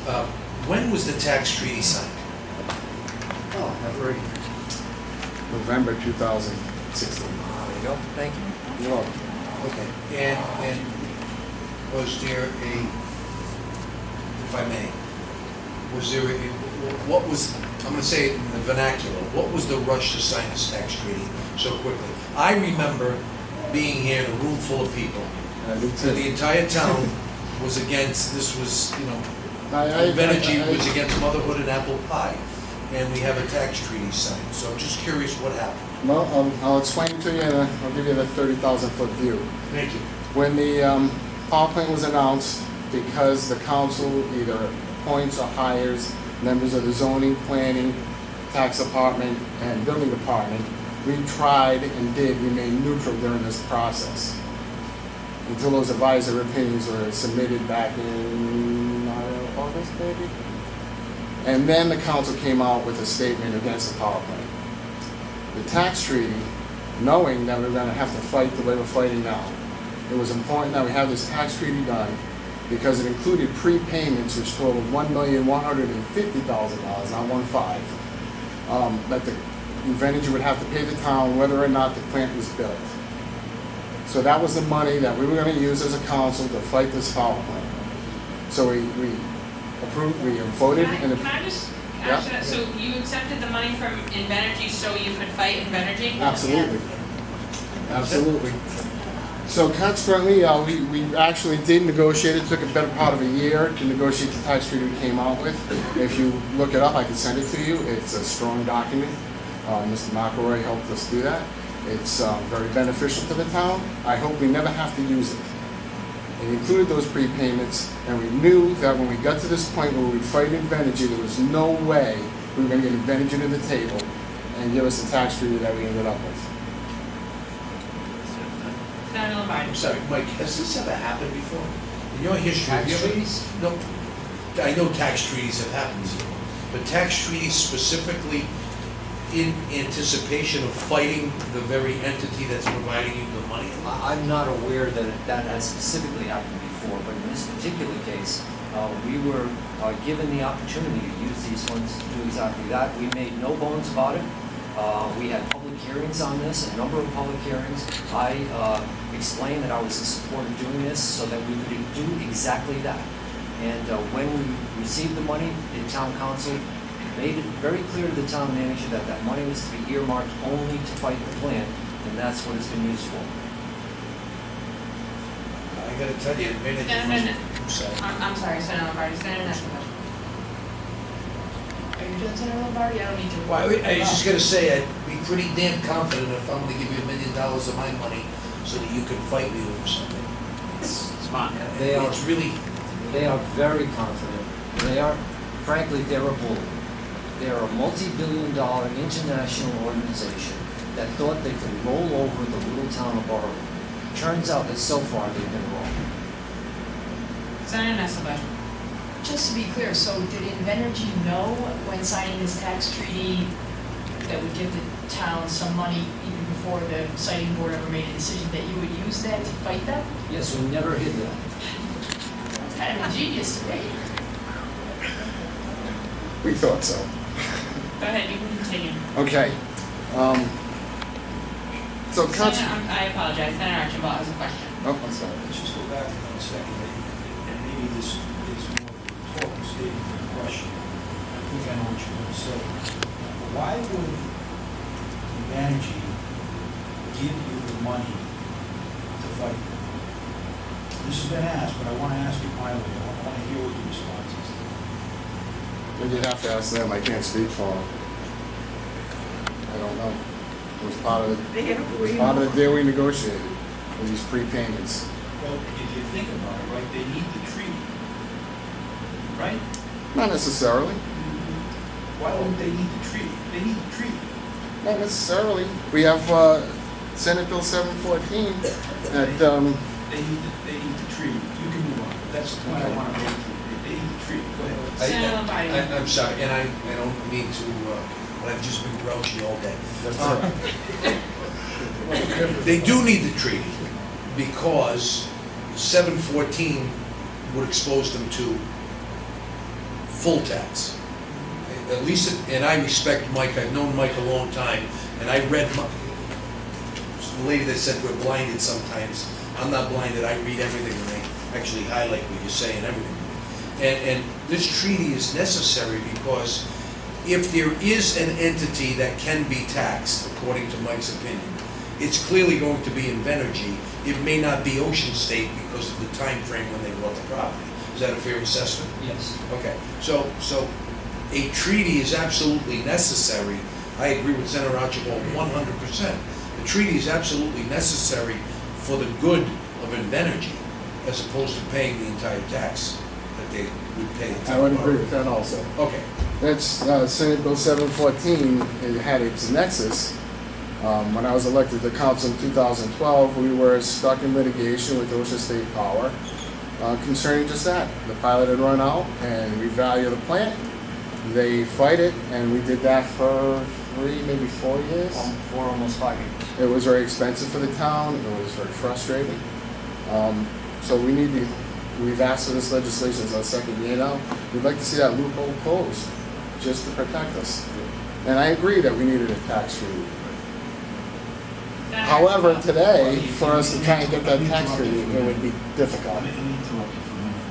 When was the tax treaty signed? Oh, February. November 2016. There you go. Thank you. You're welcome. Okay. And was there a, if I may, was there a, what was, I'm going to say it in the vernacular, what was the rush to sign this tax treaty so quickly? I remember being here in a room full of people. The entire town was against, this was, you know, Venergy was against motherhood and apple pie. And we have a tax treaty signed. So I'm just curious what happened. Well, I'll explain to you, and I'll give you the 30,000-foot view. Thank you. When the power plant was announced, because the council either appoints or hires members of the zoning, planning, tax department, and building department, we tried and did remain neutral during this process until those advisory opinions were submitted back in August, maybe? And then the council came out with a statement against the power plant. The tax treaty, knowing that we were going to have to fight the way we're fighting now, it was important that we have this tax treaty done because it included prepayments which totaled $1,150,000, not 1.5, that the Venergy would have to pay the town whether or not the plant was built. So that was the money that we were going to use as a council to fight this power plant. So we approved, we voted. Can I just ask that? So you accepted the money from Invenergy so you could fight Invenergy? Absolutely. Absolutely. So consequently, we actually did negotiate. It took a better part of a year to negotiate the tax treaty we came out with. If you look it up, I can send it to you. It's a strong document. Mr. ecoRI helped us do that. It's very beneficial to the town. I hope we never have to use it. It included those prepayments, and we knew that when we got to this point where we'd fight Invenergy, there was no way we were going to get Invenergy to the table and give us the tax treaty that we ended up with. I'm sorry, Mike, has this ever happened before? In your history, have you ever? No, I know tax treaties have happened before, but tax treaties specifically in anticipation of fighting the very entity that's providing you the money? I'm not aware that that has specifically happened before, but in this particular case, we were given the opportunity to use these funds to do exactly that. We made no bones about it. We had public hearings on this, a number of public hearings. I explained that I was in support of doing this so that we could do exactly that. And when we received the money, the town council made it very clear to the town manager that that money was to be earmarked only to fight the plant, and that's what it's been used for. I gotta tell you, I'm sorry, Senator Lombardi. Senator Nash, question. Are you done, Senator Lombardi? I don't need to. Well, I was just gonna say, I'd be pretty damn confident if I'm gonna give you $1 million of my money so that you can fight me over something. It's fine. It's really. They are very confident. They are, frankly, they're a bull. They're a multi-billion-dollar international organization that thought they could roll over the little town of Borough. Turns out that so far they've been wrong. Senator Nash, Just to be clear, so did Invenergy know when signing this tax treaty that would give the town some money even before the siting board ever made a decision that you would use that to fight them? Yes, we never hid that. That's kind of ingenious to me. We thought so. go ahead, you can continue. Okay. So I apologize. Senator Archibald has a question. Oh, I'm sorry. Let's just go back for a second, and maybe this is more talk statement than a question. I think I know what you're going to say. Why would Humanity give you the money to fight? This has been asked, but I want to ask it my way. I want to hear what your response is. Well, you'd have to ask them. I can't speak for them. I don't know. It was part of the deal we negotiated with these prepayments. Well, if you think about it, right, they need the treaty, right? Not necessarily. Why wouldn't they need the treaty? They need the treaty. Not necessarily. We have Senate Bill 714 that They need the treaty. You can move on. That's the point I want to make. They need the treaty. Go ahead. Senator Lombardi. I'm sorry, and I don't mean to, but I've just been grouchy all day. They do need the treaty because 714 would expose them to full tax. At least, and I respect Mike, I've known Mike a long time, and I read, the lady that said we're blinded sometimes, I'm not blinded, I read everything, and I actually highlight what you say and everything. And this treaty is necessary because if there is an entity that can be taxed, according to Mike's opinion, it's clearly going to be Invenergy. It may not be Ocean State because of the time frame when they bought the property. Is that a fair assessment? Yes. Okay, so a treaty is absolutely necessary. I agree with Senator Archibald 100%. The treaty is absolutely necessary for the good of Invenergy as opposed to paying the entire tax that they would pay. the I would town agree with that also. Okay, That's Senate Bill 714. It had its nexus. When I was elected to council in 2012, we were stuck in litigation with Ocean State Power concerning just that. The pilot had run out, and we value the plant. They fight it, and we did that for 3, maybe 4 years. For almost 5 years. It was very expensive for the town. It was very frustrating. So we've asked for this legislation. It's our second year now. We'd like to see that loophole closed, just to protect us. And I agree that we needed a tax treaty. However, today, for us to try and get that tax treaty, it would be difficult. Let me interrupt you for a minute.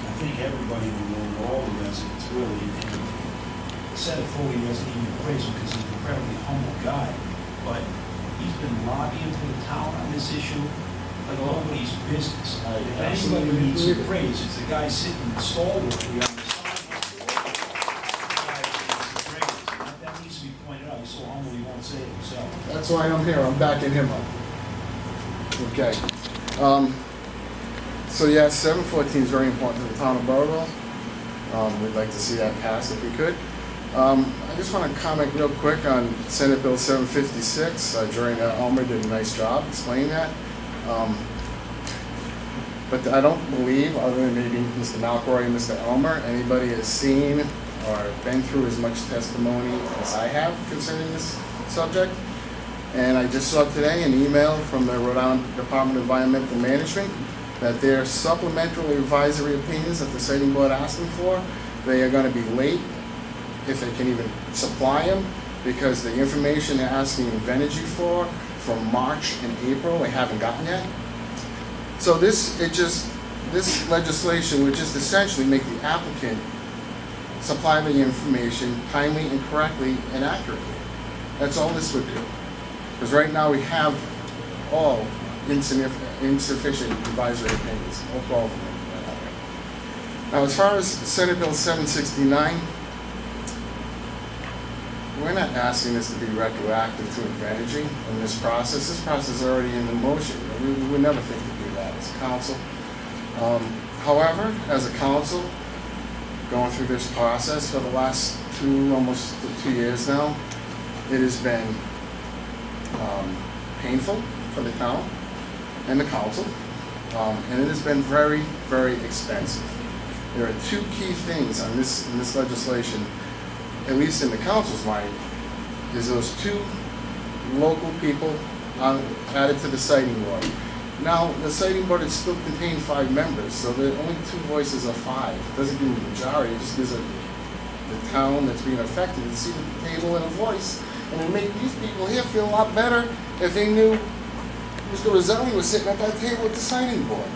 I think everybody in the room, all the residents, really, and Senator Foley doesn't even praise him because he's an incredibly humble guy, but he's been lobbying for the town on this issue like nobody's business. If anybody needs some praise, it's the guy sitting stalwartly on the side. That needs to be pointed out. He's so humble he won't say it himself. That's why I'm here. I'm backing him up. Okay. So yeah, 714 is very important to the town of Burwell. We'd like to see that pass if we could. I just want to comment real quick on Senate Bill 756. During Elmer did a nice job explaining that. But I don't believe, other than maybe Mr. Malcoy and Mr. Elmer, anybody has seen or been through as much testimony as I have concerning this subject. And I just saw today an email from the Rhode Island Department of Environmental Management that their supplementary advisory opinions that the siting board asked them for, they are going to be late, if they can even supply them, because the information they're asking Invenergy for from March and April, they haven't gotten yet. So this legislation would just essentially make the applicant supply the information timely and correctly and accurately. That's all this would do. Because right now we have all insufficient advisory opinions, all 12 of them. Now, as far as Senate Bill 769, we're not asking this to be retroactive to Invenergy in this process. This process is already in motion. We would never think to do that as a council. However, as a council, going through this process for the last almost two years now, it has been painful for the town and the council, and it has been very, very expensive. There are two key things in this legislation, at least in the council's mind, is those two local people added to the siting board. Now, the siting board is still contained 5 members, so the only 2 voices of 5. It doesn't give a majority, it just gives the town that's being affected a seat at the table and a voice. And it would make these people here feel a lot better if they knew Mr. Roselli was sitting at that table with the siting board.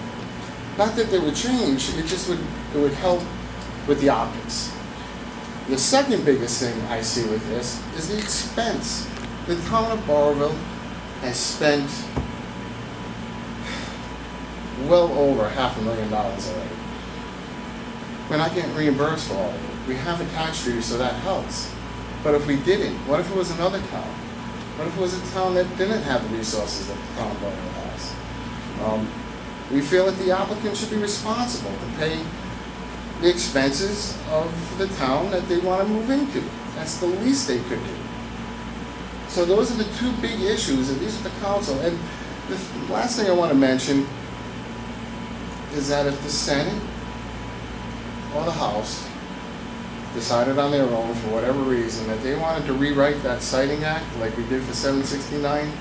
Not that they would change, it would help with the optics. The second biggest thing I see with this is the expense. The town of Burwell has spent well over $500,000 already. We're not getting reimbursed for all of it. We have a tax treaty, so that helps. But if we didn't, what if it was another town? What if it was a town that didn't have the resources that the town of Burwell has? We feel that the applicant should be responsible to pay the expenses of the town that they want to move into. That's the least they could do. So those are the 2 big issues, at least with the council. And the last thing I want to mention is that if the Senate or the House decided on their own, for whatever reason, that they wanted to rewrite that Siting Act like we did for 769,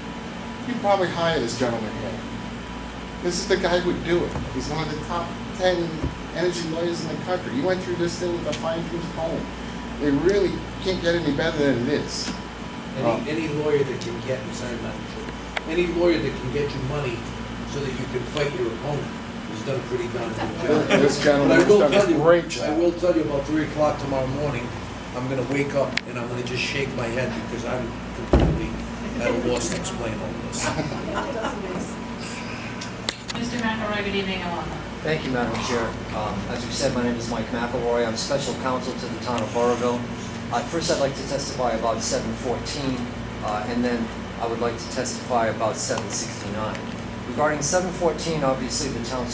you'd probably hire this gentleman here. This is the guy who would do it. He's one of the top 10 energy lawyers in the country. You went through this thing with a fine-tooth comb. It really can't get any better than it is. Any lawyer that can get, any lawyer that can get you money so that you can fight your opponent has done a pretty darn good job. This But gentleman I has will done tell a you, great job. I will tell you about 3 o'clock tomorrow morning, I'm gonna wake up and I'm gonna just shake my head because I'm completely at a loss to explain all this. Mr. McElroy, good evening, and welcome. Thank you, Madam Chair. As you said, my name is Mike McElroy. I'm special counsel to the town of Burrville. First, I'd like to testify about 714, and then I would like to testify about 769. Regarding 714, obviously, the town